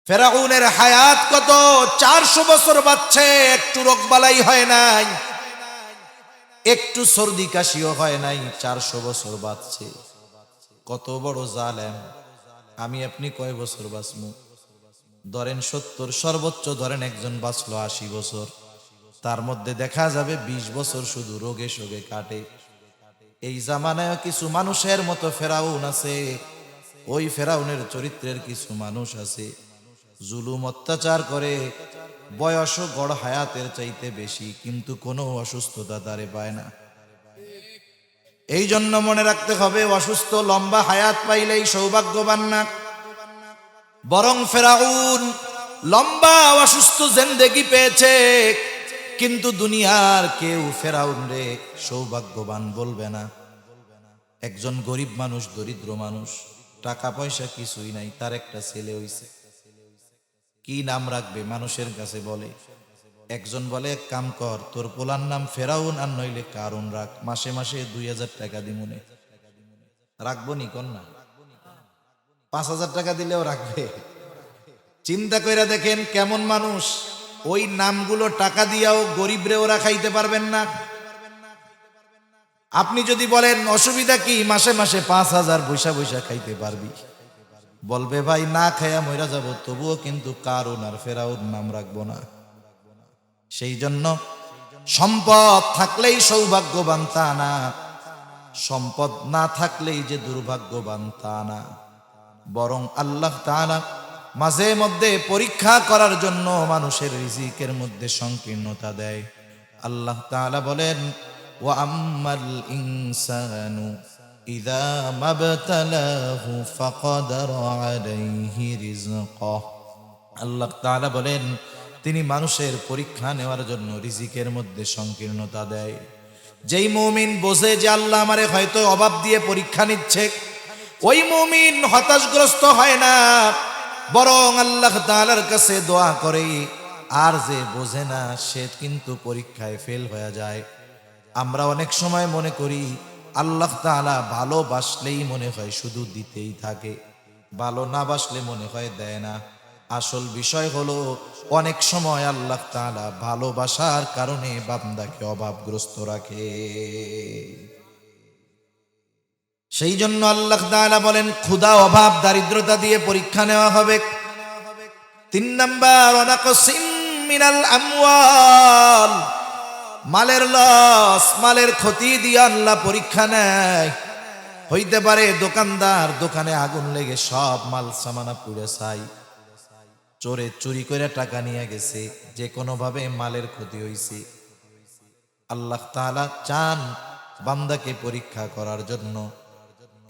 ফেরাউনের হায়াত কত? 400 বছর বাঁচছে, একটু রোগবালাই হয় নাই, একটু সর্দি কাশিও হয় নাই, 400 বছর বাঁচছে। কত বড় জালেম! আমি আপনি কয় বছর বাঁচমু? ধরেন 70, সর্বোচ্চ ধরেন একজন বাঁচলো 80 বছর, তার মধ্যে দেখা যাবে 20 বছর শুধু রোগে শোগে কাটে। এই জামানায় কিছু মানুষের মতো ফেরাউন আছে, ওই ফেরাউনের চরিত্রের কিছু মানুষ আছে, জুলুম অত্যাচার করে, বয়সও গড় হায়াতের চাইতে বেশি, কিন্তু কোনো অসুস্থতা তারে পায় না। এই জন্য মনে রাখতে হবে, অসুস্থ লম্বা হায়াত পাইলেই সৌভাগ্যবান না, বরং ফেরাউন লম্বা অসুস্থ জিন্দেগি পেয়েছে, কিন্তু দুনিয়ার কেউ ফেরাউন রে সৌভাগ্যবান বলবে না। একজন গরিব মানুষ, দরিদ্র মানুষ, টাকা পয়সা কিছুই নাই, তার একটা ছেলে হইছে, কি নাম রাখবে? মানুষের কাছে বলে, একজন বলে এক কাম কর, তোর পোলার নাম ফেরাউন আর নইলে কারুন রাখ, মাসে মাসে 2000 টাকা দিমুনে। রাখবো নি কন্যা? 5000 টাকা দিলেও রাখবে। চিন্তা কইরা দেখেন কেমন মানুষ। ওই নামগুলো টাকা দিয়াও গরিবরে ওরা খাইতে পারবেন না। আপনি যদি বলেন অসুবিধা কি, মাসে মাসে 5000 বৈশা বৈশা খাইতে পারবি, বলবে ভাই না খাইয়া মইরা যাব, তবুও কিন্তু কারুন আর ফেরাউন নাম রাখবো না। সেই জন্য সম্পদ থাকলেই সৌভাগ্যবান তা না, সম্পদ না থাকলেই যে দুর্ভাগ্যবান তা না, বরং আল্লাহ তাআলা মাঝে মধ্যে পরীক্ষা করার জন্য মানুষের রিজিকের মধ্যে সংকীর্ণতা দেয়। আল্লাহ তাআলা বলেন, ওয়া আম্মাল ইনসানু ইযা মাবতালাহু ফাকাদারা আলাইহি রিজকাহ। আল্লাহ তাআলা বলেন, তিনি মানুষের পরীক্ষা নেওয়ার জন্য রিজিকের মধ্যে সংকীর্ণতা দেয়। যেই মুমিন বোঝে যে আল্লাহ আমারে হয়তো অভাব দিয়ে পরীক্ষা নিচ্ছে, ওই মুমিন হতাশগ্রস্ত হয় না, বরং আল্লাহ তাআলার কাছে দোয়া করে। আর যে বোঝে না, সে কিন্তু পরীক্ষায় ফেল হয়ে যায়। আমরা অনেক সময় মনে করি আল্লাহ তাআলা ভালোবাসলেই মনে হয় শুধু দিতেই থাকে, ভালো না বাসলে মনে হয় দেয় না। আসল বিষয় হলো, অনেক সময় আল্লাহ তাআলা ভালোবাসার কারণে বান্দাকে অভাবগ্রস্ত রাখে। সেই জন্য আল্লাহ তাআলা বলেন, ক্ষুধা, অভাব, দারিদ্রতা দিয়ে পরীক্ষা নেওয়া হবে। 3 নাম্বার, ওয়ানাকসিম মিনাল আমওয়াল, মালের লস, মালের ক্ষতি দিয়ে আল্লাহ পরীক্ষা নেয়। হইতে পারে দোকানদার দোকানে আগুন লেগে সব মাল সামানা পুড়ে ছাই, চোরে চুরি করে টাকা নিয়ে গেছে, যে কোনো ভাবে মালের ক্ষতি হইছে। আল্লাহ তাআলা চান বান্দাকে পরীক্ষা করার জন্য।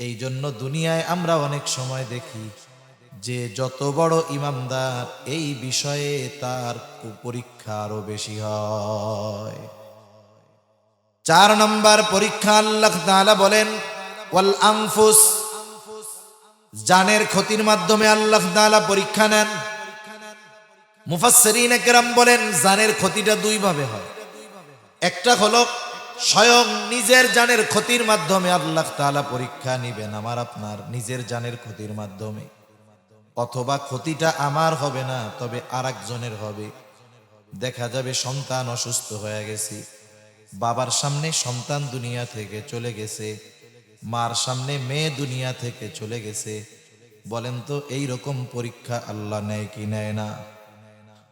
এই জন্য দুনিয়ায় আমরা অনেক সময় দেখি যে যত বড় ইমানদার, এই বিষয়ে তার পরীক্ষা আরো বেশি হয়। 4 নম্বর পরীক্ষা আল্লাহ তাআলা বলেন, ওয়াল আনফুস, জানের ক্ষতির মাধ্যমে আল্লাহ তাআলা পরীক্ষা নেন। মুফাসসিরিন কেরাম বলেন, জানের ক্ষতিটা 2 ভাবে হয়। একটা হলো স্বয়ং নিজের জানের ক্ষতির মাধ্যমে আল্লাহ তাআলা পরীক্ষা নিবেন, আমার আপনার নিজের জানের ক্ষতির মাধ্যমে। অথবা ক্ষতিটা আমার হবে না, তবে আরেকজনের হবে। দেখা যাবে সন্তান অসুস্থ হয়ে গেছে, বাবার সামনে সন্তান দুনিয়া থেকে চলে গেছে, মার সামনে মেয়ে দুনিয়া থেকে চলে গেছে। বলেন তো, এই রকম পরীক্ষা আল্লাহ নেয় কি নেয় না?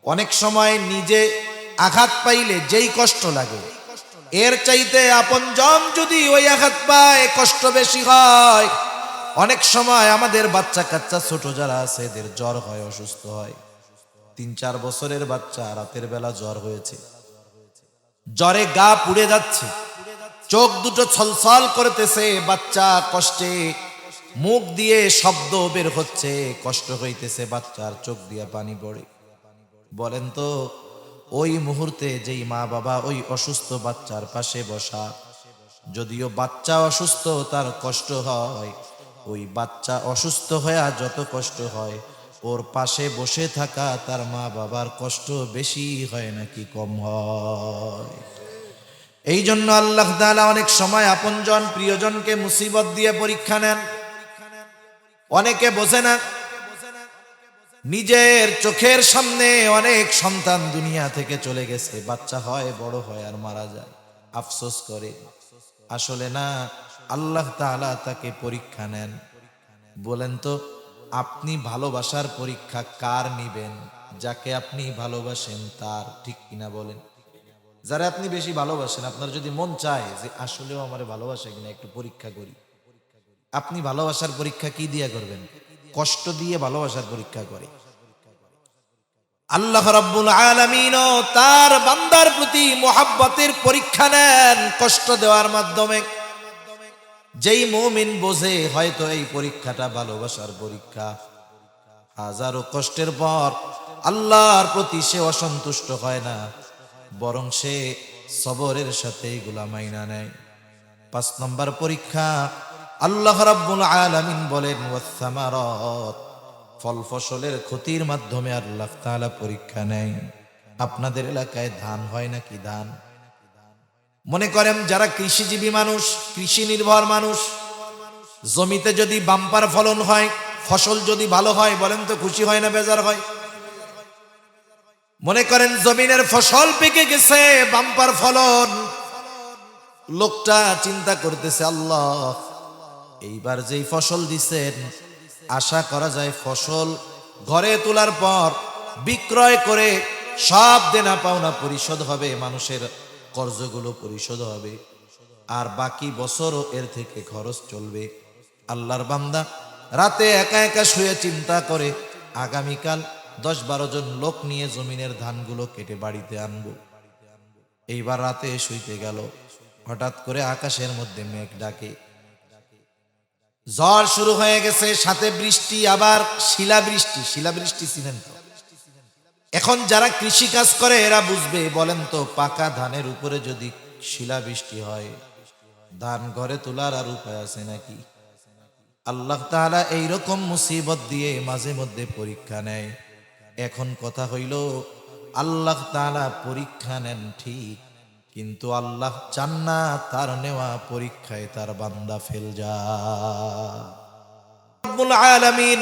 অনেক সময় নিজে আঘাত পাইলে যেই কষ্ট লাগে, এর চাইতে আপনজন যদি ওই আঘাত পায় কষ্ট বেশি হয়। অনেক সময় আমাদের বাচ্চা কাচ্চা ছোট যারা আছে, এদের জ্বর হয়, অসুস্থ হয়। 3-4 বছরের বাচ্চা, রাতের বেলা জ্বর হয়েছে, জ্বরে গা পুড়ে যাচ্ছে, চোখ দুটো ছলছল করতেছে, বাচ্চা কষ্টে মুখ দিয়ে শব্দ বের হচ্ছে, কষ্ট হইতেছে, বাচ্চার চোখ দিয়ে পানি পড়ে। বলেন তো, ওই মুহূর্তে যেই মা বাবা ওই অসুস্থ বাচ্চার পাশে বসা, যদিও বাচ্চা অসুস্থ তার কষ্ট হয়, ওই বাচ্চা অসুস্থ হয়ে যত কষ্ট হয়, ওর পাশে বসে থাকা তার মা বাবার কষ্ট বেশি হয় নাকি কম হয়? এই জন্য আল্লাহ তাআলা অনেক সময় আপনজন প্রিয়জনকে মুসিবত দিয়ে পরীক্ষা নেন। অনেকে বোঝে না, নিজের চোখের সামনে অনেক সন্তান দুনিয়া থেকে চলে গেছে, বাচ্চা হয়, বড় হয় আর মারা যায়, আফসোস করে। আসলে না, আল্লাহ তাআলা তাকে পরীক্ষা নেন। বলেন তো, আপনি ভালোবাসার পরীক্ষা কার নিবেন? যাকে আপনি ভালোবাসেন তার, ঠিক কিনা বলেন? যারা আপনি বেশি ভালোবাসেন, আপনার যদি মন চায় যে আসলেও আমারে ভালোবাসে কিনা একটু পরীক্ষা করি, আপনি ভালোবাসার পরীক্ষা কি দিয়ে করবেন? কষ্ট দিয়ে ভালোবাসার পরীক্ষা করে। আল্লাহ রাব্বুল আলামিন তার বান্দার প্রতি মুহাব্বতের পরীক্ষা নেন কষ্ট দেওয়ার মাধ্যমে। যেই মুমিন বোঝে হয়তো এই পরীক্ষাটা ভালোবাসার পরীক্ষা, হাজারো কষ্টের পর আল্লাহর প্রতি সে অসন্তুষ্ট হয় না, বরং সে সবরের সাথে এগুলা মাইনা নেয়। 5 নম্বর পরীক্ষা, আল্লাহ রাব্বুল আলামিন বলেন ওয়াস-সামারাত, ফল ফসলের ক্ষতির মাধ্যমে আল্লাহ তাআলা পরীক্ষা নেয়। আপনাদের এলাকায় ধান হয় নাকি? ধান মনে করেন যারা কৃষিজীবী মানুষ, কৃষি নির্ভর মানুষ, জমিতে যদি বাম্পার ফলন হয়, ফসল যদি ভালো হয়, বলেন তো খুশি হয় না বেজার হয়? মনে করেন জমিনের ফসল পেকে গেছে, বাম্পার ফলন, লোকটা চিন্তা করতেছে, আল্লাহ এইবার যেই ফসল দিছেন, আশা করা যায় ফসল ঘরে তোলার পর বিক্রয় করে সব দেনা পাওনা পরিশোধ হবে, মানুষের কর্জগুলো পরিশোধ হবে, আর বাকি বছরও এর থেকে খরচ চলবে। আল্লাহর বান্দা রাতে একা একা শুয়ে চিন্তা করে, আগামীকাল 10-12 জন লোক নিয়ে জমিনের ধানগুলো কেটে বাড়িতে আনবো। এইবার রাতে শুইতে গেল, হঠাৎ করে আকাশের মধ্যে মেঘ ডাকে, ঝড় শুরু হয়ে গেছে, সাথে বৃষ্টি, আবার শিলাবৃষ্টি। শিলাবৃষ্টি চিনেন তো? এখন যারা কৃষি কাজ করে এরা বুঝবে। বলেন তো, পাকা ধানের উপরে যদি শিলাবৃষ্টি হয়, ধান ঘরে তোলার আর উপায় আছে নাকি? আল্লাহ তাআলা এইরকম মুসিবত দিয়ে মাঝে মধ্যে পরীক্ষা নেয়। এখন কথা হইল, আল্লাহ তাআলা পরীক্ষা নেন ঠিক, কিন্তু আল্লাহ চান না তার নেওয়া পরীক্ষায় তার বান্দা ফেল যায়। রব্বুল আলামিন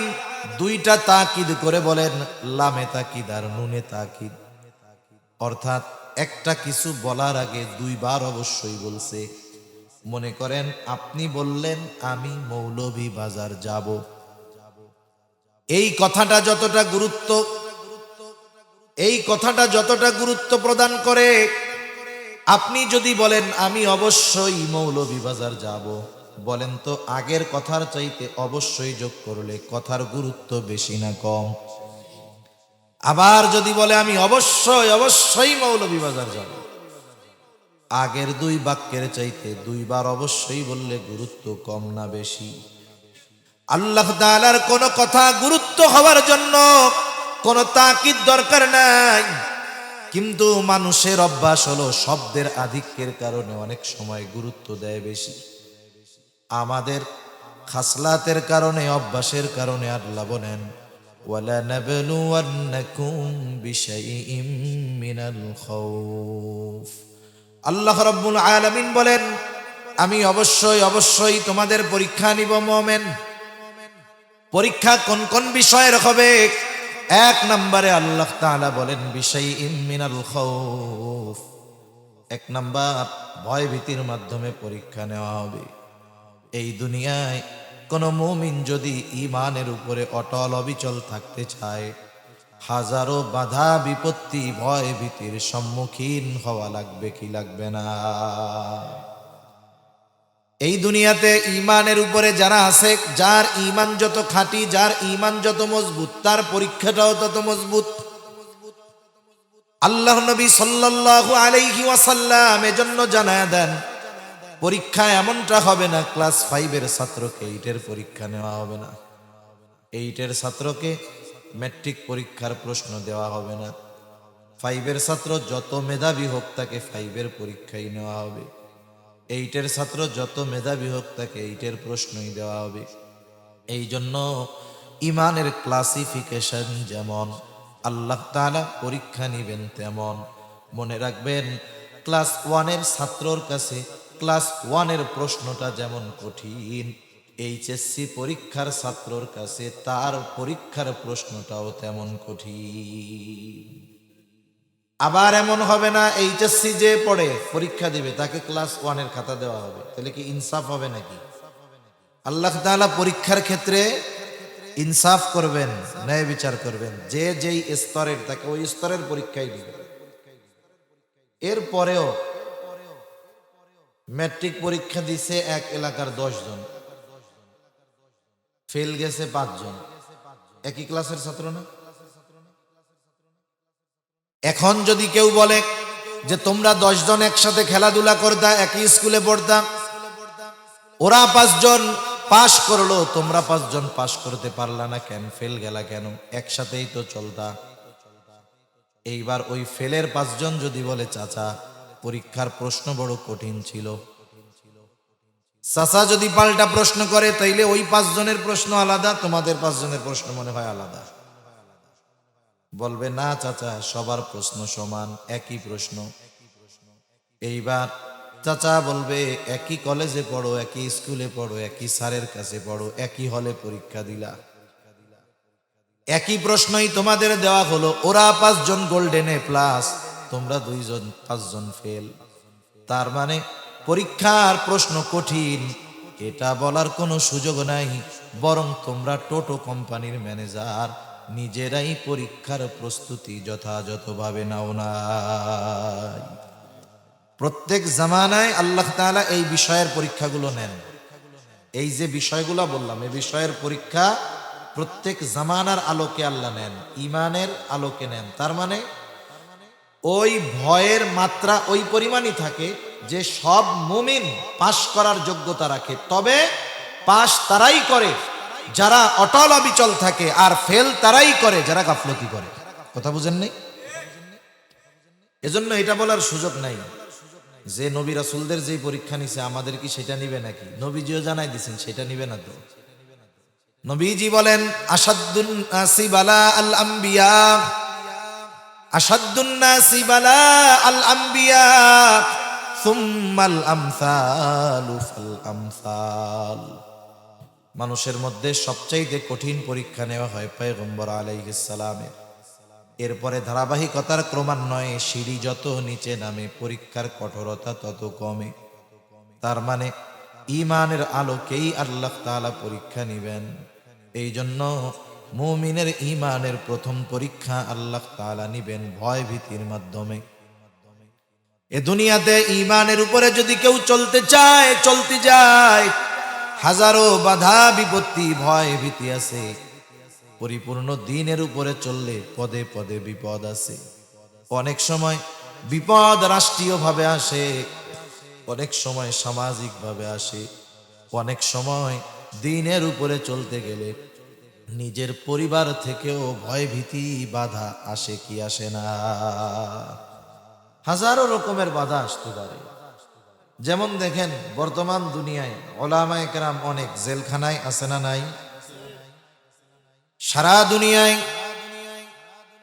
2টা তাকিদ করে বলেন, লামে তাকিদ আর নুনে তাকিদ। অর্থাৎ একটা কিছু বলার আগে 2 বার অবশ্যই বলছে। মনে করেন আপনি বললেন আমি মৌলভী বাজার যাব, এই কথাটা যতটা গুরুত্ব প্রদান করে, আপনি যদি বলেন আমি অবশ্যই মৌলভী বাজার যাব, বলেন তো আগের কথার চাইতে অবশ্যই যোগ করলে কথার গুরুত্ব বেশি না কম? আবার যদি বলে আমি অবশ্যই মৌলভী বাজার যাব, আগের 2 বাক্যের চাইতে 2 বার অবশ্যই বললে গুরুত্ব কম না বেশি? আল্লাহ তাআলার কোন কথা গুরুত্ব হওয়ার জন্য কোন তাকিদ দরকার নাই, কিন্তু মানুষের অভ্যাস হলো শব্দের আধিক্যের কারণে অনেক সময় গুরুত্ব দেয় বেশি। আমাদের খাসলাতের কারণে, অভ্যাসের কারণে আল্লাহ বলেন ওয়ালা নাবলুওয়ান্নাকুম বিশাইইম মিনাল খাউফ। আল্লাহ রাব্বুল আলামিন বলেন আমি অবশ্যই তোমাদের পরীক্ষা নিব মুমিন। পরীক্ষা কোন কোন বিষয়ের হবে? 1 নম্বরে আল্লাহ তাআলা বলেন বিশাইইম মিনাল খাউফ, 1 নম্বর ভয় ভীতির মাধ্যমে পরীক্ষা নেওয়া হবে। এই দুনিয়ায় কোন মুমিন যদি ঈমানের উপরে অটল অবিচল থাকতে চায়, হাজারো বাধা বিপত্তি ভয় ভীতির সম্মুখীন হওয়া লাগবে কি লাগবে না? এই দুনিয়াতে ঈমানের উপরে যারা আছে, যার ঈমান যত খাঁটি, যার ঈমান যত মজবুত, তার পরীক্ষাটাও তত মজবুত। আল্লাহ নবী সাল্লাল্লাহু আলাইহি ওয়াসাল্লাম এজন্য জানায়া দেন, পরীক্ষা এমনটা হবে না ক্লাস 5-এর ছাত্রকে 8-এর পরীক্ষা নেওয়া হবে না, 8-এর ছাত্রকে ম্যাট্রিক পরীক্ষার প্রশ্ন দেওয়া হবে না, 5-এর ছাত্র যত মেধাবী হোক তাকে 5-এর পরীক্ষাই নেওয়া হবে, 8-এর ছাত্র যত মেধাবী হোক তাকে 8-এর প্রশ্নই দেওয়া হবে। এই জন্য ইমানের ক্লাসিফিকেশন যেমন আল্লাহ তাআলা পরীক্ষা নিবেন তেমন। মনে রাখবেন, ক্লাস 1-এর ছাত্রর কাছে ক্লাস 1-এর প্রশ্নটা যেমন কঠিন, এইচএসসি পরীক্ষার ছাত্রর কাছে তার পরীক্ষার প্রশ্নটাও তেমন কঠিন। আবার এমন হবে না এইচএসসি যে পড়ে পরীক্ষা দিবে তাকে ক্লাস 1-এর খাতা দেওয়া হবে, তাহলে কি ইনসাফ হবে নাকি? আল্লাহ তাআলা পরীক্ষার ক্ষেত্রে ইনসাফ করবেন, ন্যায় বিচার করবেন। যে যেই স্তরের তাকে ওই স্তরের পরীক্ষাই দিবে। এরপরেও ম্যাট্রিক পরীক্ষা দিছে এক এলাকার 10 জন, ফেল গেছে 5 জন, একই ক্লাসের ছাত্র না? এখন যদি কেউ বলে যে তোমরা 10 জন একসাথে খেলাধুলা করতা, একই স্কুলে পড়তা, ওরা 5 জন পাশ করলো, তোমরা 5 জন পাশ করতে পারলা না কেন? ফেল গেলা কেন? একসাথেই তো চলতা। এইবার ওই ফেলের 5 জন যদি বলে চাচা পরীক্ষার প্রশ্ন বড় কঠিন ছিল, চাচা যদি পাল্টা প্রশ্ন করে তাইলে ওই 5 জনের প্রশ্ন আলাদা, তোমাদের 5 জনের প্রশ্ন মনে হয় আলাদা। বলবে না চাচা সবার প্রশ্ন সমান, একই প্রশ্ন। এইবার চাচা বলবে একই কলেজে পড়ো, একই স্কুলে পড়ো, একই স্যারের কাছে পড়ো, একই হলে পরীক্ষা দিলা, একই প্রশ্নই তোমাদের দেওয়া হলো, ওরা 5 জন গোল্ডেন এ প্লাস, তোমরা 2 জন 5 জন ফেল। তার মানে পরীক্ষার প্রশ্ন কঠিন এটা বলার কোনো সুযোগ নাই, বরং তোমরা টোটো কোম্পানির ম্যানেজার নিজেরাই পরীক্ষার প্রস্তুতি যথাযথভাবে নাও নাই। প্রত্যেক জামানায় আল্লাহ তাআলা এই বিষয়ের পরীক্ষাগুলো নেন। এই যে বিষয়গুলো বললাম এই বিষয়ের পরীক্ষা প্রত্যেক জামানার আলোকে আল্লাহ নেন, ইমানের আলোকে নেন। তার মানে ওই ভয়ের মাত্রা ওই পরিমাণই থাকে যে সব মুমিন পাশ করার যোগ্যতা রাখে, তবে পাশ তারাই করে যারা অটল অবিচল থাকে, আর ফেল তারাই করে যারা গাফলতি করে। কথা বুঝেন নাই? এজন্য এটা বলার সুযোগ নাই যে নবী রাসূলদের যে পরীক্ষা নিছে আমাদের কি সেটা নিবে নাকি? নবীজিও জানাই দিয়েছেন সেটা নিবে না। তো নবীজি বলেন আসাদ্দুন নাসি বালা আল আম্বিয়া, আসাদ্দুন নাসি বালা আল আম্বিয়া সুম্মাল আমসালু ফাল আমসাল। মানুষের মধ্যে সবচাইতে কঠিন পরীক্ষা নেওয়া হয় পয়গম্বর আলাইহিস সালামের। এরপরে ধারাবাহিকতার ক্রমান্বয়ে সিঁড়ি যত নিচে নামে পরীক্ষার কঠোরতা তত কমে। তার মানে ঈমানের আলোকেই আল্লাহ তাআলা পরীক্ষা নিবেন। এই জন্য মুমিনের ঈমানের প্রথম পরীক্ষা আল্লাহ তাআলা নিবেন ভয় ভীতির মাধ্যমে। এ দুনিয়াতে ঈমানের উপরে যদি কেউ চলতে চায়, চলতে যায়, হাজারো বাধা বিপত্তি ভয় ভীতি আছে। পরিপূর্ণ দ্বীনের উপরে চললে পদে পদে বিপদ আছে। অনেক সময় বিপদ রাষ্ট্রীয়ভাবে আসে, অনেক সময় সামাজিকভাবে আসে, অনেক সময় দ্বীনের উপরে চলতে গেলে নিজের পরিবার থেকেও ভয় ভীতি বাধা আসে কি আসে না? হাজারো রকমের বাধা আসতে পারে। যেমন দেখেন বর্তমান দুনিয়ায় উলামায়ে কেরাম অনেক জেলখানায় আছে না নাই? সারা দুনিয়ায়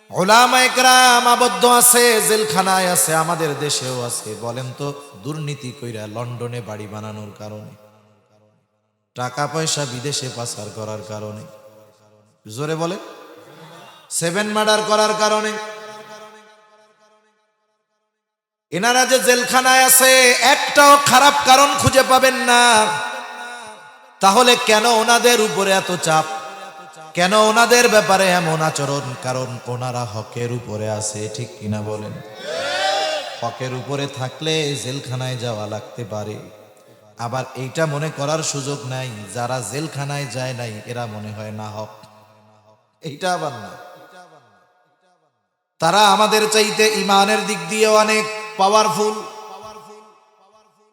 উলামায়ে কেরাম আবদ্ধ আছে, জেলখানায় আছে, আমাদের দেশেও আছে। বলেন তো দুর্নীতি কইরা লন্ডনে বাড়ি বানানোর কারণে, টাকা পয়সা বিদেশে পাচার করার কারণে, জোরে বলে 7 মার্ডার করার কারণে এনারা যে জেলখানায় আছে একটাও খারাপ কারণ খুঁজে পাবেন না। তাহলে কেন ওনাদের উপরে এত চাপ? কেন ওনাদের ব্যাপারে এমন আচরণ? কারণ ওনারা হকের উপরে আছে, ঠিক কিনা বলেন? হকের উপরে থাকলে জেলখানায় যাওয়া লাগতে পারে। আবার এইটা মনে করার সুযোগ নাই যারা জেলখানায় যায় নাই এরা মনে হয় না হক, এইটা আবার না। তারা আমাদের চাইতে ঈমানের দিক দিয়ে অনেক পাওয়ারফুল।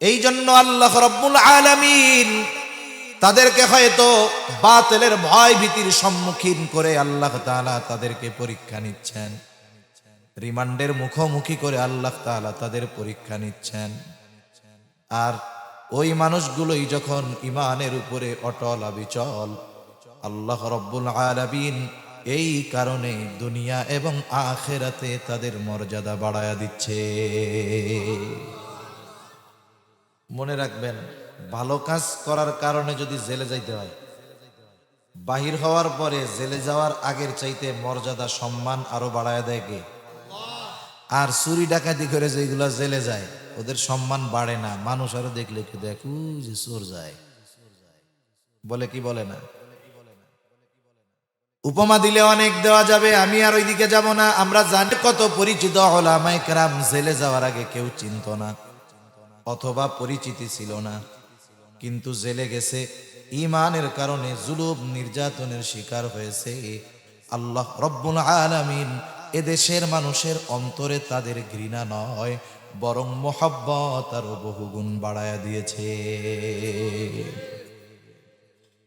এই জন্য আল্লাহ রাব্বুল আলামিন তাদেরকে হয়তো বাতিলের ভয় ভীতির সম্মুখীন করে আল্লাহ তাআলা তাদেরকে পরীক্ষা নিচ্ছেন, রিমান্ডের মুখোমুখি করে আল্লাহ তাআলা তাদের পরীক্ষা নিচ্ছেন। আর ওই মানুষগুলোই যখন ঈমানের উপরে অটল অবিচল, আল্লাহ রাব্বুল আলামিন এই কারণে দুনিয়া এবং আখিরাতে তাদের মর্যাদা বাড়ায়া দিচ্ছে। মনে রাখবেন ভালো কাজ করার কারণে যদি জেলে যাইতে হয়, বাহির হওয়ার পরে জেলে যাওয়ার আগের চাইতে মর্যাদা সম্মান আরো বাড়ায় দেয় কে? আর চুরি ডাকাতি করে যেগুলা জেলে যায় ওদের সম্মান বাড়ে না, মানুষ আরো দেখলে কি দেখ যে চোর যায় বলে, কি বলে না? উপমা দিলে অনেক দেওয়া যাবে, আমি আর ওইদিকে যাব না। আমরা জানি কত পরিচিত উলামায়ে কেরাম জেলে যাওয়ার আগে কেউ চিনত না অথবা পরিচিতি ছিল না, কিন্তু জেলে গেছে ঈমানের কারণে, জুলুম নির্যাতনের শিকার হয়েছে। আল্লাহ রব্বুল আলামিন এদেশের মানুষের অন্তরে তাদের ঘৃণা নয় বরং মোহাব্বত আরো বহুগুণ বাড়ায়া দিয়েছে।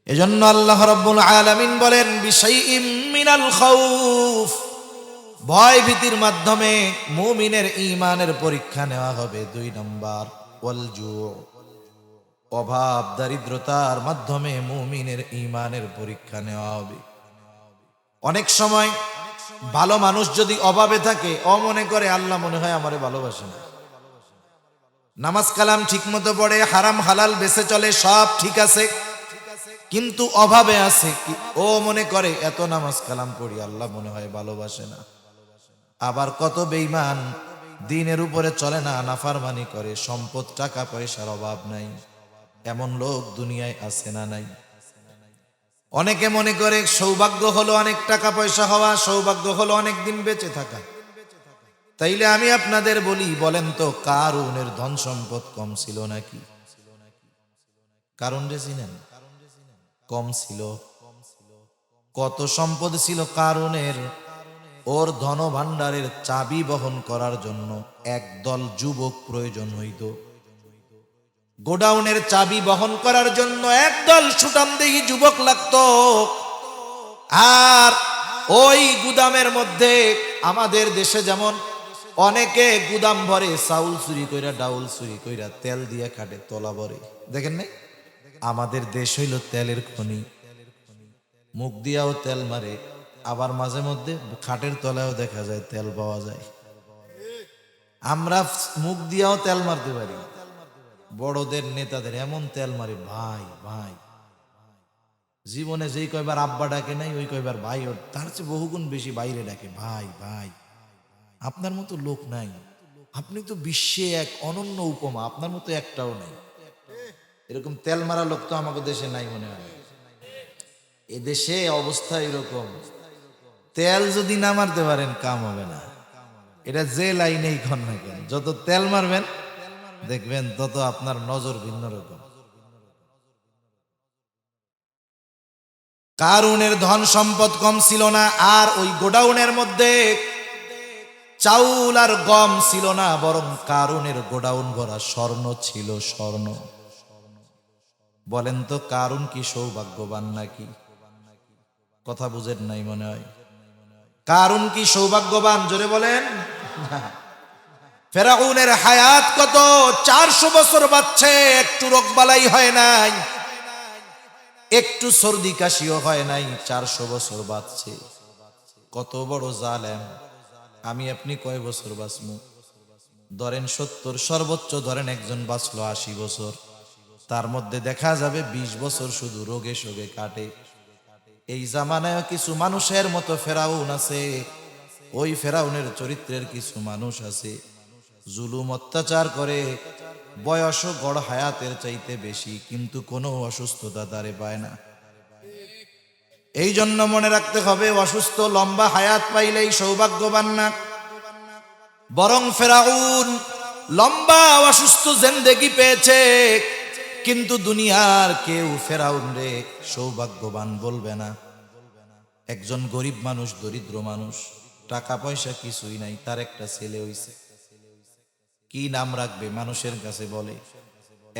এজন্য আল্লাহ রাব্বুল আলামিন বলেন বিশাইইম মিনাল খাউফ, ভয় ভীতির মাধ্যমে মুমিনের ঈমানের পরীক্ষা নেওয়া হবে। 2 নাম্বার ওয়াল জু, অভাব দারিদ্রতার মাধ্যমে মুমিনের ঈমানের পরীক্ষা নেওয়া হবে। অনেক সময় ভালো মানুষ যদি অভাবে থাকে ও মনে করে আল্লাহ মনে হয় আমারে ভালোবাসে না, নামাজ কালাম ঠিক মতো পড়ে, হারাম হালাল বেঁচে চলে, সব ঠিক আছে, কিন্তু অভাবে আছে কি ও মনে করে এত নামাজ কালাম পড়ি আল্লাহ মনে হয় ভালোবাসে না। আবার কত বেঈমান দ্বীনের উপরে চলে না, নাফরমানি করে, সম্পদ টাকা পয়সার অভাব নাই, এমন লোক দুনিয়ায় আছে না নাই? অনেকে মনে করে সৌভাগ্য হলো অনেক টাকা পয়সা হওয়া, সৌভাগ্য হলো অনেক দিন বেঁচে থাকা। তাইলে আমি আপনাদের বলি, বলেন তো কারুনের ধন সম্পদ কম ছিল নাকি? কারুন রে চিনেন? কম ছিল। কত সম্পদ ছিল কারুনের? ওর ধন ভাণ্ডারের চাবি বহন করার জন্য একদল যুবক প্রয়োজন হইত। গোডাউনের চাবি বহন করার জন্য একদল সুঠামদেহী যুবক লাগতো। আর ওই গুদামের মধ্যে আমাদের দেশে যেমন অনেকে গুদাম ভরে চাউল চুরি কইরা, ডাউল চুরি কইরা, তেল দিয়ে খাটে, তলা ভরে, দেখেন নাই? আমাদের দেশ হইল তেলের খনি, মুখ দিয়াও তেল মারে, আবার মাঝে মধ্যে খাটের তলায়ও দেখা যায় তেল পাওয়া যায়। আমরা মুখ দিয়াও তেল মারতে পারি, বড়দের নেতাদের এমন তেল মারে, ভাই ভাই, জীবনে যেই কয়বার আব্বা ডাকে নাই ওই কয়বার ভাই, ওর তার চেয়ে বহুগুণ বেশি বাইরে ডাকে, ভাই ভাই। আপনার মতো লোক নাই, আপনি তো বিশ্বে এক অনন্য উপমা, আপনার মতো একটাও নাই। এরকম তেল মারা লোক তো আমাদের দেশে নাই মনে হয়। এদেশে অবস্থা এরকম, তেল যদি না মারতে পারেন কাম হবে না। এটা যে লাইনেই খন না কেন, যত তেল মারবেন দেখবেন তত আপনার নজর ভিন্ন রকম। কারুনের ধন সম্পদ কম ছিল না, আর ওই গোডাউনের মধ্যে চাউল আর গম ছিল না, বরং কারুনের গোডাউন ভরা স্বর্ণ ছিল, স্বর্ণ। বলেন তো কারুন কি সৌভাগ্যবান নাকি? কথা বুঝেন নাই মনে হয়। কারুন কি সৌভাগ্যবান? জোরে বলেন। ফেরাউনের হায়াত কত? 400 বছর বাঁচছে, একটু রোগবালাই হয় নাই, একটু সর্দি কাশিও হয় নাই, 400 বছর বাঁচছে। কত বড় জালেম! আমি আপনি কয় বছর বাঁচমু? ধরেন 70, সর্বোচ্চ ধরেন একজন বাঁচলো 80 বছর, তার মধ্যে দেখা যাবে 20 বছর শুধু রোগে শোগে কাটে। এই জামানায় কিছু মানুষের মতো ফেরাউন আছে, ওই ফেরাউনের চরিত্রের কিছু মানুষ আছে, জুলুম অত্যাচার করে, বয়সও গড় হায়াতের চাইতে বেশি, কিন্তু কোনো অসুস্থতা তারে পায় না। এই জন্য মনে রাখতে হবে, অসুস্থ লম্বা হায়াত পাইলেই সৌভাগ্যবান না, বরং ফেরাউন লম্বা অসুস্থ জিন্দেগি পেয়েছে, কিন্তু দুনিয়ার কেউ ফেরাউন রে সৌভাগ্যবান বলবে না। একজন গরিব মানুষ, দরিদ্র মানুষ, টাকা পয়সা কিছুই নাই, তার একটা ছেলে হইছে, কি নাম রাখবে? মানুষের কাছে বলে,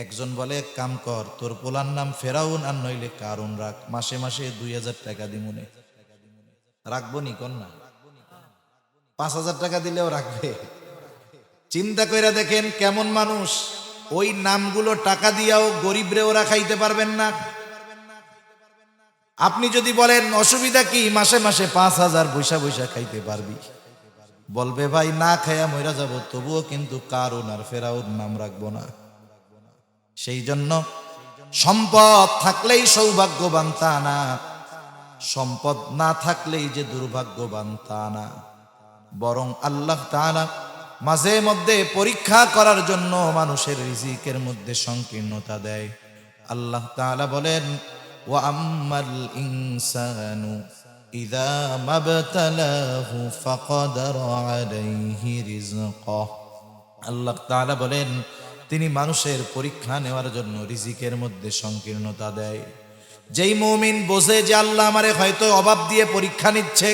একজন বলে এক কাম কর, তোর পোলার নাম ফেরাউন আর নইলে কারুন রাখ, মাসে মাসে 2000 টাকা দিমুনে। রাখবো নি কন্যা? 5000 টাকা দিলেও রাখবে। চিন্তা কইরা দেখেন কেমন মানুষ। ওই নামগুলো টাকা দিয়াও গরিবরে ওরা খাইতে পারবেন না। আপনি যদি বলেন অসুবিধা কি, মাসে মাসে 5000 বৈশা বৈশা খাইতে পারবি, বলবে ভাই না খাইয়া মইরা যাব, তবুও কিন্তু কারুন আর ফেরাউন নাম রাখবো না। সেই জন্য সম্পদ থাকলেই সৌভাগ্যবান তা না, সম্পদ না থাকলেই যে দুর্ভাগ্যবান তা না, বরং আল্লাহ তাআলা মাঝে মধ্যে পরীক্ষা করার জন্য মানুষের রিজিকের মধ্যে সংকীর্ণতা দেয়। আল্লাহ তাআলা বলেন, ওয়া আম্মাল ইনসানু ইযা মাবতালাহু ফাকাদারা আলাইহি রিজকাহ। আল্লাহ তাআলা বলেন, তিনি মানুষের পরীক্ষা নেওয়ার জন্য রিজিকের মধ্যে সংকীর্ণতা দেয়। যেই মুমিন বোঝে যে আল্লাহ আমারে হয়তো অভাব দিয়ে পরীক্ষা নিচ্ছে,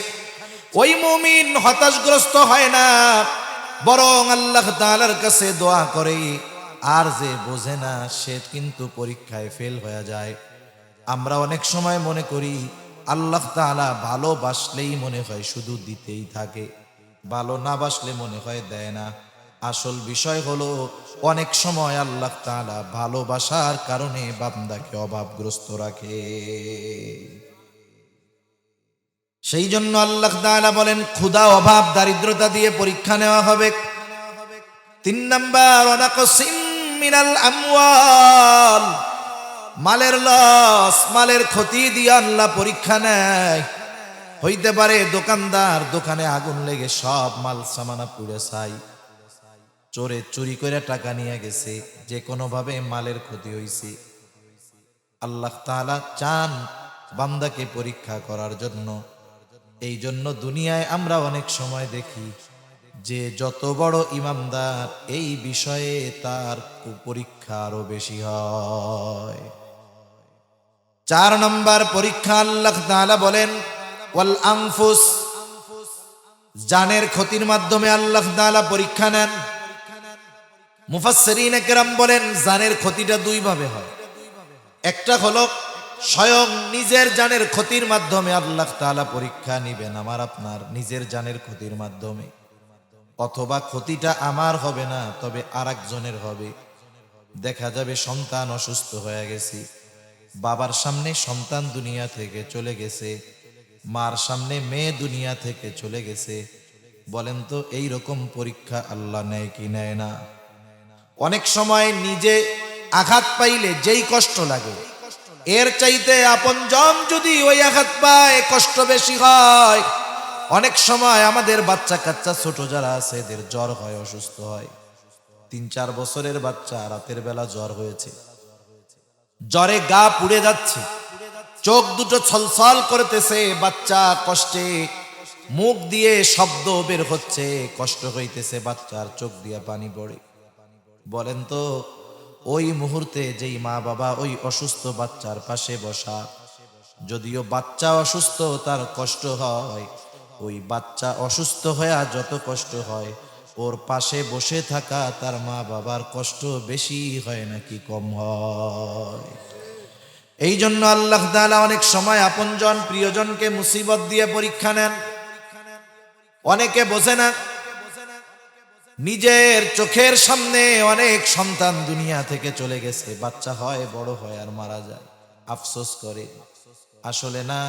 ওই মুমিন হতাশগ্রস্ত হয় না, বরং আল্লাহ তাআলার কাছে দোয়া করে। আর যে বোঝে না সে কিন্তু পরীক্ষায় ফেল হয়ে যায়। আমরা অনেক সময় মনে করি আল্লাহ তাআলা ভালোবাসলেই মনে হয় শুধু দিতেই থাকে, ভালো না বাসলে মনে হয় দেয় না। আসল বিষয় হলো অনেক সময় আল্লাহ তাআলা ভালোবাসার কারণে বান্দাকে অভাবগ্রস্ত রাখে। সেই জন্য আল্লাহ তাআলা বলেন, ক্ষুধা, অভাব, দারিদ্রতা দিয়ে পরীক্ষা নেওয়া হবে। 3 নাম্বার, ওয়ানাকসিম মিনাল আমওয়াল, মালের লস, মালের ক্ষতি দিয়ে আল্লাহ পরীক্ষা নেয়। হইতে পারে দোকানদার দোকানে আগুন লেগে সব মাল সামানা পুড়ে ছাই, চোরে চুরি করে টাকা নিয়ে গেছে, যে কোনো ভাবে মালের ক্ষতি হইছে। আল্লাহ তাআলা চান বান্দাকে পরীক্ষা করার জন্য। এই জন্য দুনিয়ায় আমরা অনেক সময় দেখি যে যত বড় ইমানদার এই বিষয়ে তার পরীক্ষা আরো বেশি হয়। 4 নম্বর পরীক্ষা আল্লাহ তাআলা বলেন, ওয়াল আনফুস, জানের ক্ষতির মাধ্যমে আল্লাহ তাআলা পরীক্ষা নেন। মুফাসসিরিনে কেরাম বলেন, জানের ক্ষতিটা 2 ভাবে হয়। একটা হলো স্বয়ং নিজের জানের ক্ষতির মাধ্যমে আল্লাহ তাআলা পরীক্ষা নিবেন আমার আপনার নিজের জানের ক্ষতির মাধ্যমে, অথবা ক্ষতিটা আমার হবে না তবে আরেকজনের হবে। দেখা যাবে সন্তান অসুস্থ হয়ে গেছে, বাবার সামনে সন্তান দুনিয়া থেকে চলে গেছে, মার সামনে মেয়ে দুনিয়া থেকে চলে গেছে। বলেন তো এই রকম পরীক্ষা আল্লাহ নেয় কি নেয় না? অনেক সময় নিজে আঘাত পাইলে যেই কষ্ট লাগে, এর চাইতে আপনজন যদি ওই আঘাত পায় কষ্ট বেশি হয়। অনেক সময় আমাদের বাচ্চা কাচ্চা ছোট যারা আছে এদের জ্বর হয়, অসুস্থ হয়। 3-4 বছরের বাচ্চা রাতের বেলা জ্বর হয়েছে, জ্বরে গা পুড়ে যাচ্ছে, চোখ দুটো ছলছল করতেছে, বাচ্চা কষ্টে মুখ দিয়ে শব্দ বের হচ্ছে, কষ্ট হইতেছে, বাচ্চার চোখ দিয়ে পানি পড়ে। বলেন তো ওই মুহূর্তে যেই মা বাবা ওই অসুস্থ বাচ্চার পাশে বসা, যদিও বাচ্চা অসুস্থ তার কষ্ট হয়, ওই বাচ্চা অসুস্থ হয়ে যত কষ্ট হয় ওর পাশে বসে থাকা তার মা বাবার কষ্ট বেশি হয় নাকি কম হয়? এই জন্য আল্লাহ তাআলা অনেক সময় আপনজন প্রিয়জনকে মুসিবত দিয়ে পরীক্ষা নেন। অনেকে বোঝে না, নিজের চোখের সামনে অনেক সন্তান দুনিয়া থেকে চলে গেছে, বাচ্চা হয়, বড় হয় আর মারা যায়, আফসোস করে। আসলে না,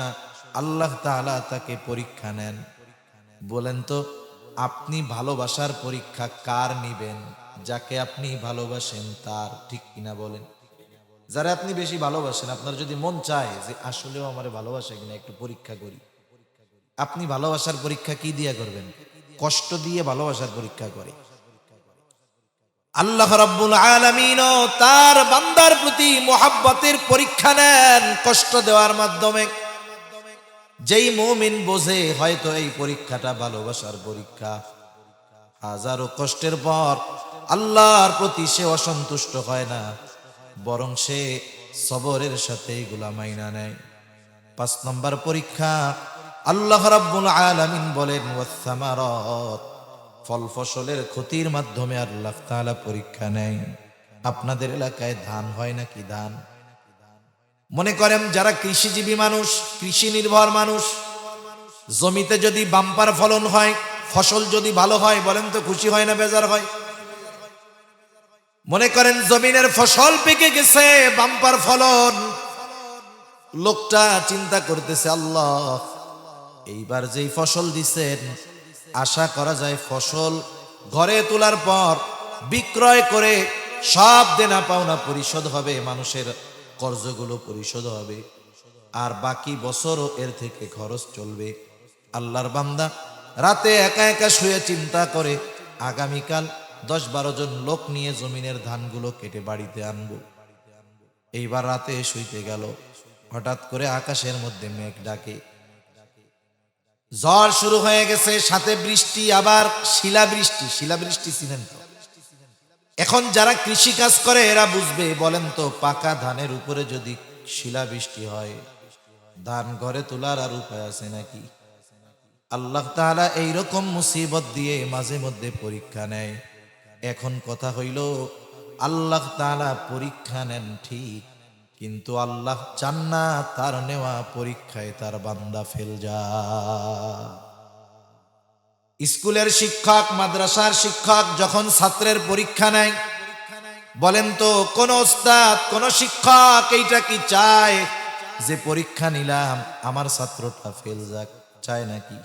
আল্লাহ তাআলা তাকে পরীক্ষা নেন। বলেন তো আপনি ভালোবাসার পরীক্ষা কার নিবেন? যাকে আপনি ভালোবাসেন তার, ঠিক কিনা বলেন? যারা আপনি বেশি ভালোবাসেন, আপনার যদি মন চায় যে আসলেও আমারে ভালোবাসে কিনা একটু পরীক্ষা করি, আপনি ভালোবাসার পরীক্ষা কি দিয়ে করবেন? কষ্ট দিয়ে ভালোবাসার পরীক্ষা করে। আল্লাহ রাব্বুল আলামিন তার বান্দার প্রতি মুহাব্বতের পরীক্ষা নেন কষ্ট দেওয়ার মাধ্যমে। যেই মুমিন বোঝে হয়তো এই পরীক্ষাটা ভালোবাসার পরীক্ষা, হাজারো কষ্টের পর আল্লাহর প্রতি সে অসন্তুষ্ট হয় না, বরং সে সবরের সাথে এগুলা মাইনা নেয়। 5 নম্বর পরীক্ষা আল্লাহ রাব্বুল আলামিন বলেন, ওয়াস-সামারাত, ফল ফসলের ক্ষতির মাধ্যমে আল্লাহ তাআলা পরীক্ষা নেয়। আপনাদের এলাকায় ধান হয় নাকি? ধান মনে করেন যারা কৃষিজীবী মানুষ, কৃষি নির্ভর মানুষ, জমিতে যদি বাম্পার ফলন হয়, ফসল যদি ভালো হয়, বলেন তো খুশি হয় না বেজার হয়? মনে করেন জমিনের ফসল পেকে গেছে, বাম্পার ফলন, লোকটা চিন্তা করতেছে, আল্লাহ এইবার যেই ফসল দিছেন আশা করা যায় ফসল ঘরে তোলার পর বিক্রয় করে সব দেনা পাওনা পরিশোধ হবে, মানুষের কর্জগুলো পরিশোধ হবে, আর বাকি বছরও এর থেকে খরচ চলবে। আল্লাহর বান্দা রাতে একা একা শুয়ে চিন্তা করে, আগামীকাল 10-12 জন লোক নিয়ে জমিনের ধানগুলো কেটে বাড়িতে আনবো। এইবার রাতে শুইতে গেল, হঠাৎ করে আকাশের মধ্যে মেঘ ডাকে, ঝড় শুরু হয়ে গেছে, সাথে বৃষ্টি, আবার শিলাবৃষ্টি। শিলাবৃষ্টি চিনেন তো? এখন যারা কৃষি কাজ করে এরা বুঝবে। বলেন তো, পাকা ধানের উপরে যদি শিলাবৃষ্টি হয়, ধান ঘরে তোলার আর উপায় আছে নাকি? আল্লাহ তাআলা এইরকম মুসিবত দিয়ে মাঝে মধ্যে পরীক্ষা নেয়। এখন কথা হইল, আল্লাহ তাআলা পরীক্ষা নেন ঠিক, কিন্তু আল্লাহ চান না তার নেওয়া পরীক্ষায় তার বান্দা ফেল যায়। স্কুলের শিক্ষক, মাদ্রাসার শিক্ষক যখন ছাত্রের পরীক্ষা নেয়, বলেন তো কোন ওস্তাদ, কোন শিক্ষক এইটা কি চায় যে পরীক্ষা নিলাম আমার ছাত্রটা ফেল যাক? চায় নাকি?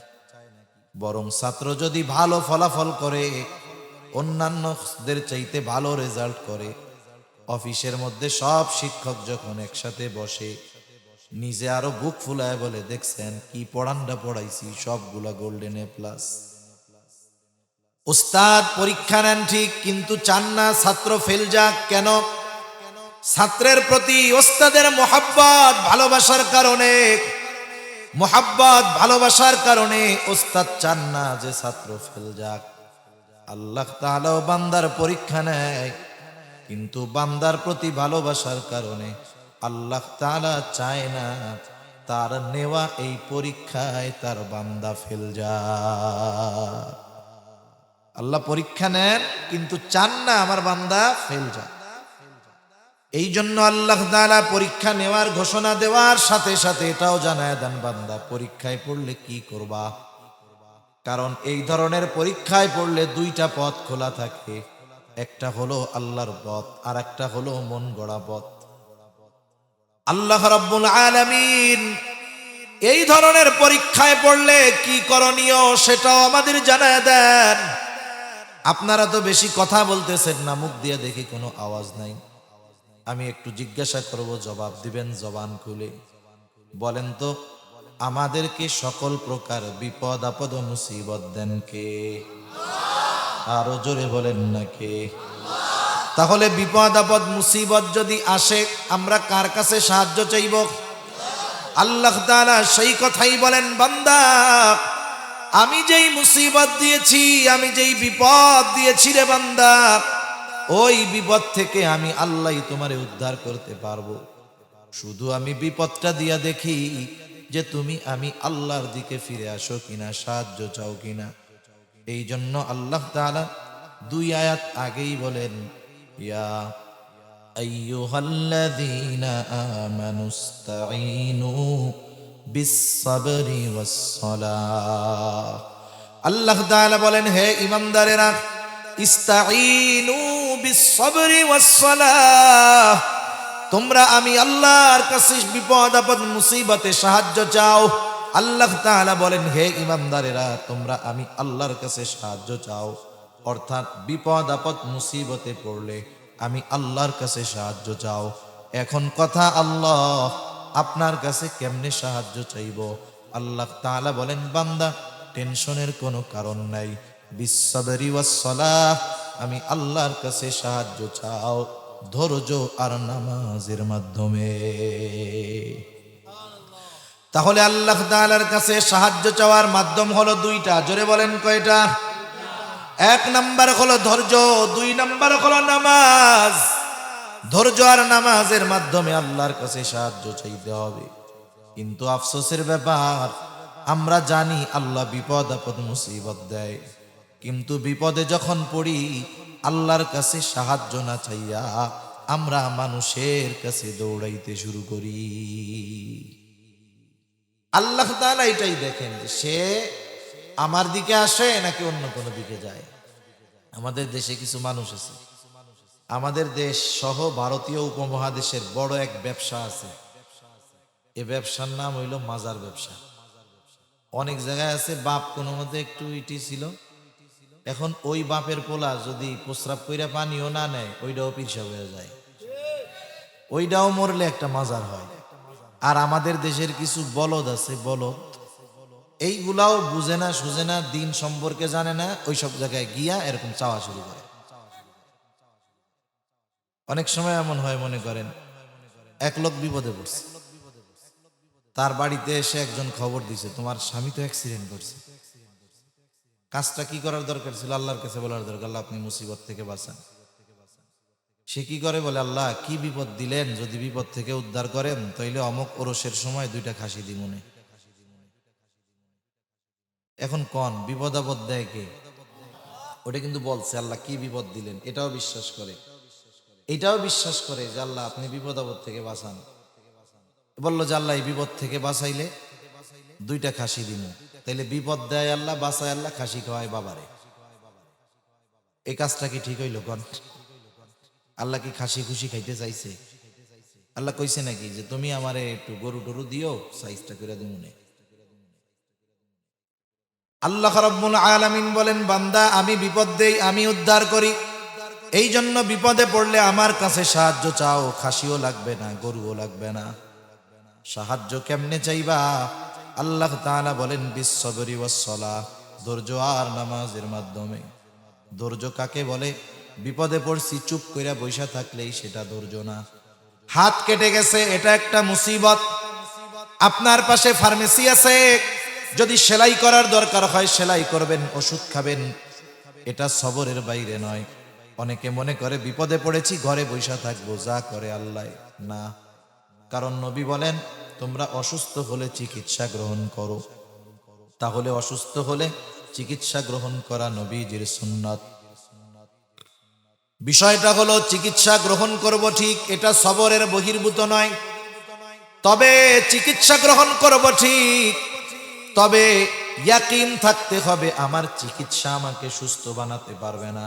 বরং ছাত্র যদি ভালো ফলাফল করে, অন্যান্যদের চাইতে ভালো রেজাল্ট করে, অফিসের মধ্যে সব শিক্ষক যখন একসাথে বসে, নিজে আরো বুক ফুলায় বলে, দেখছেন কি পড়ানটা পড়াইছি, সবগুলা গোল্ডেন এ প্লাস। উস্তাদ পরীক্ষা নেন ঠিক, কিন্তু চান না ছাত্র ফেল যাক। কেন? ছাত্রের প্রতি ওস্তাদের মোহাব্বত, ভালোবাসার কারণে, মোহাব্বত ভালোবাসার কারণে ওস্তাদ চান না যে ছাত্র ফেল যাক। আল্লাহ তাআলাও বান্দার পরীক্ষা নেয়, কিন্তু বান্দার প্রতি ভালোবাসার কারণে আল্লাহ তাআলা চায় না তার নেওয়া এই পরীক্ষায় তার বান্দা ফেল যায়। আল্লাহ পরীক্ষা নেন, কিন্তু চান না আমার বান্দা ফেল যায়। এই জন্য আল্লাহ তাআলা পরীক্ষা নেওয়ার ঘোষণা দেওয়ার সাথে সাথে এটাও জানায় দেন, বান্দা পরীক্ষায় পড়লে কি করবা। কারণ এই ধরনের পরীক্ষায় পড়লে দুইটা পথ খোলা থাকে, একটা হলো আল্লাহর পথ, আর একটা হলো মন গড়া পথ। আল্লাহ রাব্বুল আলামিন এই ধরনের পরীক্ষায় পড়লে কি করণীয় সেটাও আমাদের জানায় দেন। আপনারা তো বেশি কথা বলতেছেন না, মুখ দিয়ে দেখি কোনো আওয়াজ নাই। আমি একটু জিজ্ঞাসা করব, জবাব দিবেন জবান খুলে। বলেন তো, আমাদেরকে সকল প্রকার বিপদ আপদ ও মুসিবত দেন কে? আরো জোরে বলেন না কে? তাহলে বিপদ আপদ মুসিবত যদি আসে, আমরা কার কাছে সাহায্য চাইব? আল্লাহ তাআলা সেই কথাই বলেন, বান্দা আমি যেই মুসিবত দিয়েছি, আমি যেই বিপদ দিয়েছি রে বান্দা, ওই বিপদ থেকে আমি আল্লাহই তোমারে উদ্ধার করতে পারবো। শুধু আমি বিপদটা দিয়া দেখি যে তুমি আমি আল্লাহর দিকে ফিরে আসো কিনা, সাহায্য চাও কিনা। এই জন্য আল্লাহ তাআলা 2 আয়াত আগেই বলেন, ইয়া আইয়ুহাল্লাযীনা আমানুস্তাঈনু বিস-সাবরি ওয়াস-সালাহ। আল্লাহ তাআলা বলেন, হে ঈমানদারেরা, ইস্তাঈনু বিস-সাবরি ওয়াস-সালাহ, তোমরা আমি আল্লাহর কাছে বিপদ আপদ মুসিবতে সাহায্য চাও। আল্লাহ তাআলা বলেন, হে ঈমানদারেরা, তোমরা আমি আল্লাহর কাছে সাহায্য চাও, অর্থাৎ বিপদ আপদ মুসিবতে পড়লে আমি আল্লাহর কাছে সাহায্য চাও। এখন কথা, আল্লাহ আপনার কাছে কেমনে সাহায্য চাইব? আল্লাহ তাআলা বলেন, বান্দা টেনশনের কোনো কারণ নাই, বিস-সাবরি ওয়াস-সালাহ, আমি আল্লাহর কাছে সাহায্য চাও ধৈর্য আর নামাজের মাধ্যমে। তাহলে আল্লাহ তাআলার কাছে সাহায্য চাওয়ার মাধ্যম হলো 2টা। জোরে বলেন কয়টা? 1 নাম্বার হলো ধৈর্য, 2 নাম্বার হলো নামাজ। ধৈর্য আর নামাজের মাধ্যমে আল্লাহর কাছে সাহায্য চাইতে হবে। কিন্তু আফসোসের ব্যাপার, আমরা জানি আল্লাহ বিপদ আপদ মুসিবত দেয়, কিন্তু বিপদে যখন পড়ি আল্লাহর কাছে সাহায্য না চাইয়া আমরা মানুষের কাছে দৌড়াইতে শুরু করি। আল্লাহ তাআলা এটাই দেখেন যে সে আমার দিকে আসে নাকি অন্য কোনো দিকে যায়। আমাদের দেশে কিছু মানুষ আছে, আমাদের দেশ সহ ভারতীয় উপমহাদেশের বড় এক ব্যবসা আছে। এই ব্যবসার নাম হইল মাজার ব্যবসা। অনেক জায়গায় আছে, বাপ কোনো মতে একটু ইটি ছিল, এখন ওই বাপের পোলা যদি প্রস্রাব কইরা পানিও না নেয়, ওইটাও পিরসাব হয়ে যায়, ওইটাও মরলে একটা মাজার হয়। আর আমাদের দেশের কিছু বলদ আছে, বলদ, এইগুলাও বুঝে না সুঝে না, দিন সম্পর্কে জানে না, ওই সব জায়গায় গিয়া এরকম চাওয়া শুরু করে। অনেক সময় এমন হয়, মনে করেন এক লোক বিপদে পড়ছে, তার বাড়িতে এসে একজন খবর দিছে তোমার স্বামী তো অ্যাক্সিডেন্ট করছে। কাজটা কি করার দরকার ছিল? আল্লাহর কাছে বলার দরকার, আল্লাহ আপনি মুসিবত থেকে বাঁচান। সে কি করে বলে, আল্লাহ কি বিপদ দিলেন, যদি বিপদ থেকে উদ্ধার করেন তাইলে অমুক ওরসের সময় 2টা খাসি দিমুনে। এখন কোন বিপদ আপদ দেয় কে? ওটা কিন্তু বলছে আল্লাহ কি বিপদ দিলেন, এটাও বিশ্বাস করে, এটাও বিশ্বাস করে যে আল্লাহ আপনি বিপদ আপদ থেকে বাঁচান। বললো যে আল্লাহ এই বিপদ থেকে বাঁচাইলে 2টা খাসি দিমু। তাইলে বিপদ দেয় আল্লাহ, বাঁচায় আল্লাহ, খাসি খাওয়ায় বাবারে। এই কাজটা কি ঠিক হইল? কোন আল্লাহ কি খাসি খুশি খাইতে চাইছে? আল্লাহ কইছে নাকি যে তুমি আমারে একটু গরু টরু দিও, সাইজটা করে দিমুনে? আল্লাহ রাব্বুল আলামিন বলেন, বান্দা আমি বিপদ দেই, আমি উদ্ধার করি, এই জন্য বিপদে পড়লে আমার কাছে সাহায্য চাও। খাসিও লাগবে না, গরুও লাগবে না। সাহায্য কেমনে চাইবা? আল্লাহ তাআলা বলেন বিসসবরি ওয়াসসালাহ, ধৈর্য আর নামাজের মাধ্যমে। ধৈর্য কাকে বলে? বিপদে পড়ছি চুপ কইরা বইসা থাকলেই সেটা ধৈর্য না। হাত কেটে গেছে, এটা একটা মুসিবত। আপনার পাশে ফার্মেসি আছে, যদি সেলাই করার দরকার হয় সেলাই করবেন, ওষুধ খাবেন, এটা সবরের বাইরে নয়। অনেকে মনে করে বিপদে পড়েছি ঘরে বইসা থাকবো, যা করে আল্লাহ। না, কারণ নবী বলেন তোমরা অসুস্থ হলে চিকিৎসা গ্রহণ করো। তাহলে অসুস্থ হলে চিকিৎসা গ্রহণ করা নবীজির সুন্নাত। বিষয়টা হলো চিকিৎসা গ্রহণ করব ঠিক, এটা সবরের বহির্ভূত নয়। তবে চিকিৎসা গ্রহণ করব ঠিক, তবে ইয়াকিন থাকতে হবে আমার চিকিৎসা আমাকে সুস্থ বানাতে পারবে না।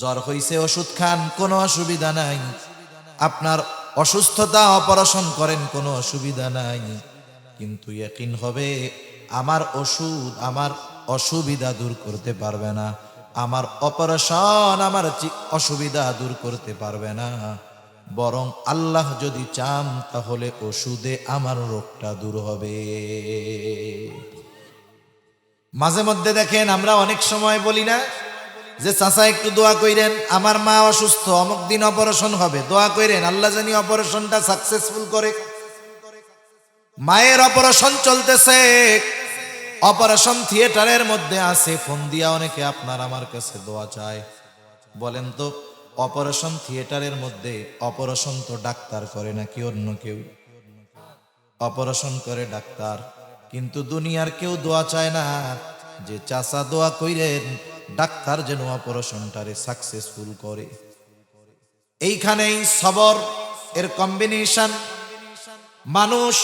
জ্বর হইছে ওষুধ খান, কোনো অসুবিধা নাই। আপনার অসুস্থতা অপারেশন করেন, কোনো অসুবিধা নাই। কিন্তু ইয়াকিন হবে আমার ওষুধ আমার অসুবিধা দূর করতে পারবে না, আমার অপারেশন আমার অসুবিধা দূর করতে পারবে না। বরং আল্লাহ যদি চান তাহলে ওষুধে আমার রোগটা দূর হবে। মাঝে মধ্যে দেখেন আমরা অনেক সময় বলি না যে চাচা একটু দোয়া কইরেন, আমার মা অসুস্থ, অমুক দিন অপারেশন হবে, দোয়া কইরেন আল্লাহ জানি অপারেশনটা সাকসেসফুল করে। মায়ের অপারেশন চলতেছে, অপারেশন থিয়েটারের মধ্যে আছে, ফোন দিয়া অনেকে আপনার আমার কাছে দোয়া চায়। বলেন তো অপারেশন থিয়েটারের মধ্যে অপারেশন তো ডাক্তার করে নাকি অন্য কেউ? অপারেশন করে ডাক্তার, কিন্তু দুনিয়ার কেউ দোয়া চায় না যে চাচা দোয়া কইরেন ডাক্তার যেন অপারেশনটারে সাকসেসফুল করে। এইখানেই সবর এর কম্বিনেশন। মানুষ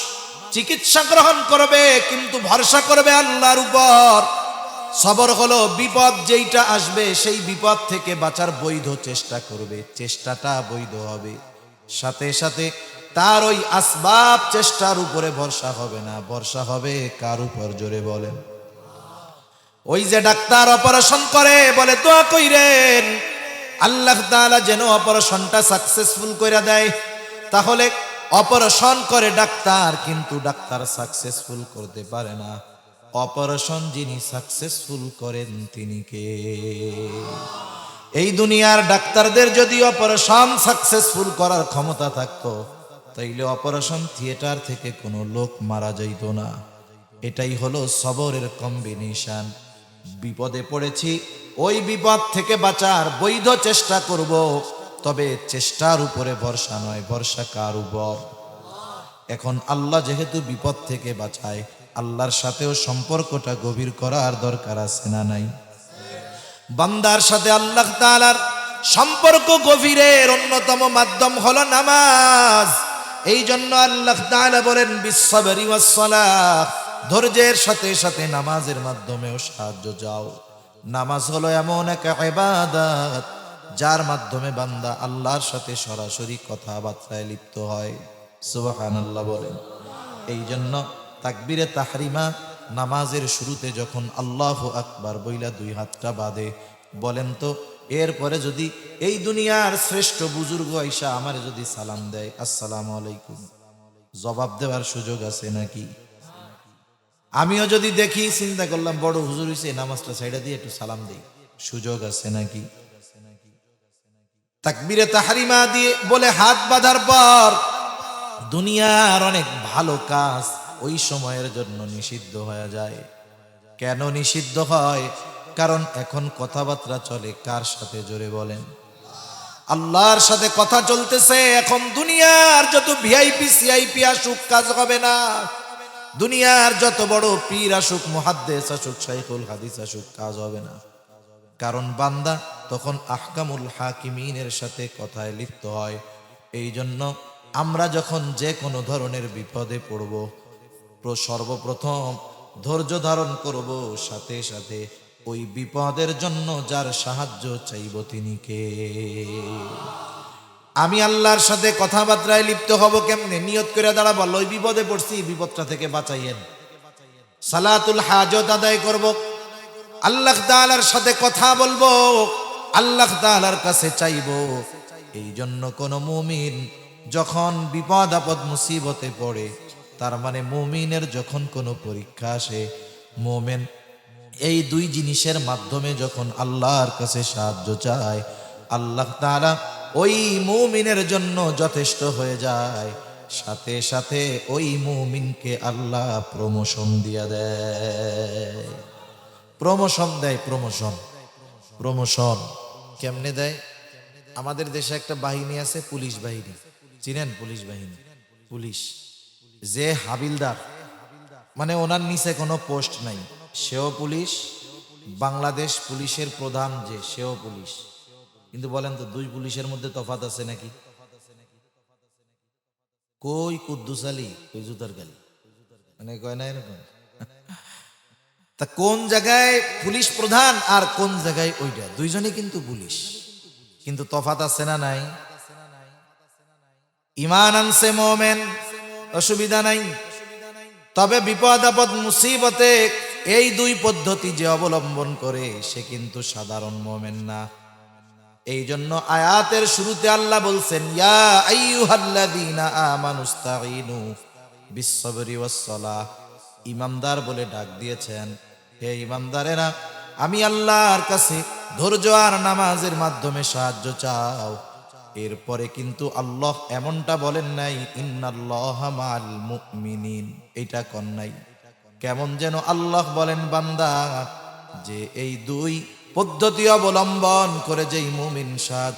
চিকিৎসা গ্রহণ করবে কিন্তু ভরসা করবে আল্লাহর উপর। সবর হলো বিপদ যেইটা আসবে সেই বিপদ থেকে বাঁচার বৈধ চেষ্টা করবে, চেষ্টাটা বৈধ হবে, সাথে সাথে তার ওই আসবাব চেষ্টার উপরে ভরসা হবে না, ভরসা হবে কার উপর? জোরে বলেন। ওই যে ডাক্তার অপারেশন করে বলে দোয়া কইরেন আল্লাহ তাআলা যেন অপারেশনটা সাকসেসফুল করে দেয়। তাহলে অপারেশন করে ডাক্তার, কিন্তু ডাক্তার সাকসেসফুল করতে পারে না। অপারেশন যিনি সাকসেসফুল করেন তিনি কে? এই দুনিয়ার ডাক্তারদের যদি অপারেশন সাকসেসফুল করার ক্ষমতা থাকতো তাইলে অপারেশন থিয়েটার থেকে কোনো লোক মারা যাইত না। এটাই হলো সবরের কম্বিনেশন। বিপদে পড়েছি, ওই বিপদ থেকে বাঁচার বৈধ চেষ্টা করব, তবে চেষ্টার উপরে ভরসা নয়, ভরসা কার উপর? এখন আল্লাহ যেহেতু বিপদ থেকে বাঁচায়, আল্লাহর সাথেও সম্পর্কটা গভীর করার দরকার আছে না নাই? বান্দার সাথে আল্লাহ তাআলার সম্পর্ক গভীরের অন্যতম মাধ্যম হলো নামাজ। এই জন্য আল্লাহ তাআলা বলেন বিসসবরি ওয়াসসালাহ, ধৈর্যের সাথে সাথে নামাজের মাধ্যমেও সাহায্য চাও। নামাজ হলো এমন এক ইবাদত যার মাধ্যমে বান্দা আল্লাহর সাথে সরাসরি কথাবার্তায় লিপ্ত হয়। সুবহানাল্লাহ বলেন। এই জন্য তাকবীরে তাহরিমা নামাজের শুরুতে যখন আল্লাহু আকবার বইলা দুই হাতটা বাঁধে, বলেন তো এরপরে যদি এই দুনিয়ার শ্রেষ্ঠ বুজুর্গ আইসা আমারে যদি সালাম দেয় আসসালামু আলাইকুম, জবাব দেওয়ার সুযোগ আছে নাকি? আমিও যদি দেখি চিন্তা করলাম বড় হুজুর হইছে, নামাজটা ছাইড়া দিয়ে একটু সালাম দেই, সুযোগ আছে নাকি? তাকবীরে তাহরিমা দিয়ে বলে হাত বাঁধার পর দুনিয়ার অনেক ভালো কাজ ওই সময়ের জন্য নিষিদ্ধ হয়ে যায়। কেন নিষিদ্ধ হয়? কারণ এখন কথাবার্তা চলে কার সাথে? জোরে বলেন। আল্লাহর সাথে কথা চলতেছে। এখন দুনিয়ার যত ভিআইপি সিআইপি আসুক কাজ হবে না, দুনিয়ার যত বড় পীর আসুক, মুহাদ্দিস আসুক, শাইখুল হাদিস আসুক, কাজ হবে না। কারণ বান্দা তখন আহকামুল হাকিমিনের সাথে কথায় লিপ্ত হয়। এই জন্য আমরা যখন যে কোনো ধরনের বিপদে পড়ব, সর্বপ্রথম ধৈর্য ধারণ করব, সাথে সাথে ওই বিপদের জন্য যার সাহায্য চাইব তিনি কে? আমি আল্লাহর সাথে কথাবার্তায় লিপ্ত হব কেমনে? নিয়ত করে দাঁড়াবো, ওই বিপদে পড়ছি, বিপদটা থেকে বাঁচাইয়েন। সালাতুল হাজত আদায় করব, আল্লাহ তাআলার সাথে কথা বলবো, আল্লাহ তাআলার কাছে চাইব। এই জন্য কোন মুমিন যখন বিপদ আপদ মুসিবতে পড়ে, তার মানে মুমিনের যখন কোনো পরীক্ষা আসে, মুমিন এই দুই জিনিসের মাধ্যমে যখন আল্লাহর কাছে সাহায্য চায়, আল্লাহ তাআলা ওই মুমিনের জন্য যথেষ্ট হয়ে যায়। সাথে সাথে ওই মুমিনকে আল্লাহ প্রমোশন দিয়া দেয়। প্রমোশন দেয়, প্রমোশন। প্রমোশন কেমনে দেয়? আমাদের দেশে একটা বাহিনী আছে, পুলিশ বাহিনী, চিনেন? পুলিশ বাহিনী, পুলিশ যে হাবিলদার, মানে ওনার নিচে কোনো পোস্ট নাই, সেও পুলিশ। বাংলাদেশ পুলিশের প্রধান যে, সেও পুলিশ। কিন্তু বলেন তো দুই পুলিশের মধ্যে তফাৎ আছে নাকি? কই কুদ্দুস আলী, কই জুতার গালি, মানে কয় না এরকম। তা কোন জায়গায় পুলিশ প্রধান আর কোন জায়গায় ওইটা? দুইজনই কিন্তু পুলিশ, কিন্তু তফাৎ আছে না নাই? ঈমান আনছে মুমিন, অসুবিধা নাই। তবে বিপদ আপদ মুসিবতে এই দুই পদ্ধতি যে অবলম্বন করে, সে কিন্তু সাধারণ মুমিন না। এই জন্য আয়াতের শুরুতে আল্লাহ বলছেন, ইয়া আইয়ুহাল্লাযীনা আমানুস্তাঈনু বিস-সাবরি ওয়াস-সালাহ। ঈমানদার বলে ডাক দিয়েছেন, হে ঈমানদারেরা, আমি আল্লাহর কাছে ধৈর্য আর নামাজের মাধ্যমে সাহায্য চাও। এরপরে কিন্তু আল্লাহ এমনটা বলেন নাই ইন্নাল্লাহা মাআল মুমিনিন, এটা কোন নাই। কেমন যেন আল্লাহ বলেন, বান্দা যে এই দুই পদ্ধতি অবলম্বন করে যেই মুমিন সাহায্য